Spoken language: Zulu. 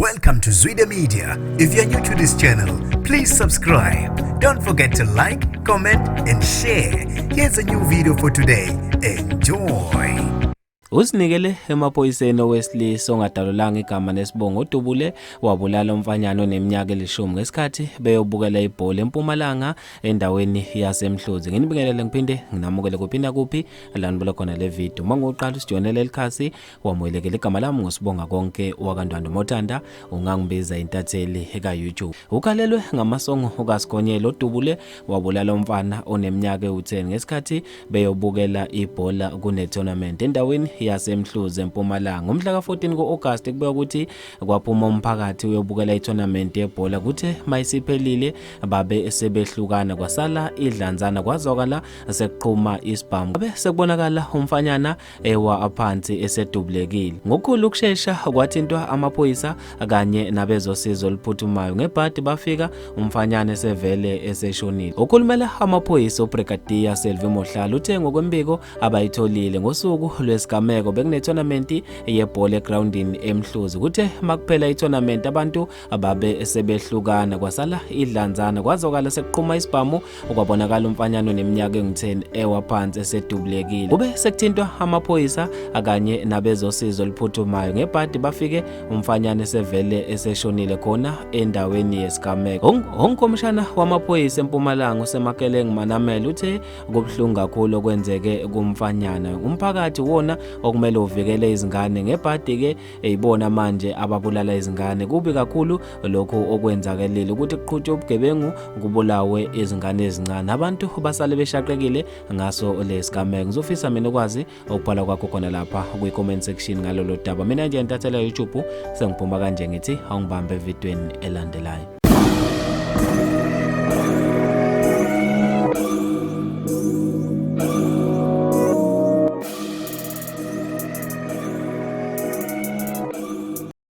Welcome to Zwida Media. If you're new to this channel, please subscribe. Don't forget to like, comment and share. Here's a new video for today. Enjoy. Usinikele emaphoyiseni owesilisa ongadalulanga igama nesibongo Odubule wabulala umfanyana oneminyaka elishumi ngesikhathi beyobukela ibhola eMpumalanga endaweni yaseMhluzi. Nginibingelele ngiphinde nginamukele kuphinda kuphi lanibula khona le video. Mangoqala usijonele elikhasi wamoyelekele igama lami ngosibonga konke wakandwanda Mothanda ungangibiza intatheli eka YouTube. Ukhalelwe ngamasongo okasigonyela Odubule wabulala umfana oneminyaka e10 ngesikhathi beyobukela ibhola kune tournament endaweni yaseMhluzi eMpumalanga. Umhla ka14 ku-August kubeka ukuthi kwaphuma umphakathi uyobukela i-tournament yebhola kuthe mayisiphelile babe sebehlukana kwasala idlanzana kwazokala sekuqhuma isibhamu babe sekubonakala umfanyana ewa aphansi esedubulekile. Ngokukhulu ukusheshsha kwathintwa amaphoyisa kanye nabezosizo oluphuthumayo ngebhadi bafika umfanyana esevele eseshonile. Ukhulumela amaphoyisa uBrigadier Selvi Mohlala uthe ngokwembiko abayitholile ngosuku lwesigameko bekune tournament yebhola egroundini eMhluzi kuthe makuphela i-tournament abantu ababe sebehlukana kwasala idlanzana kwazokala sekuqhuma isibhamu okwabonakala umfanyana oneminyaka engu10 ewaphansi esedubulekile. Kube sekuthintwa amaphoyisa akanye nabezosizo oluphuthumayo ngebhadi bafike umfanyana esevele eseshonile khona endaweni yesigameko. Ongkomishana wamaphoyisa eMpumalanga uSemakeleng Manamela uthe kubhlungu kakhulu okwenzeke kumfanyana. Umphakathi wona okumele uvikele izingane ngebhadi ke eyibona manje ababulala izingane kubi kakhulu lokho okwenzakalile ukuthi kuqhutshwe ubugebengu kubulawe izingane ezincane abantu basale beshaqekile ngaso lesigameko. Ngizofisa mina ukwazi ukubhala kwakho khona lapha kwi-comment section ngalolo daba. Mina nje ntathela YouTube sengiphuma kanje ngithi awungibambe evidweni elandelayo.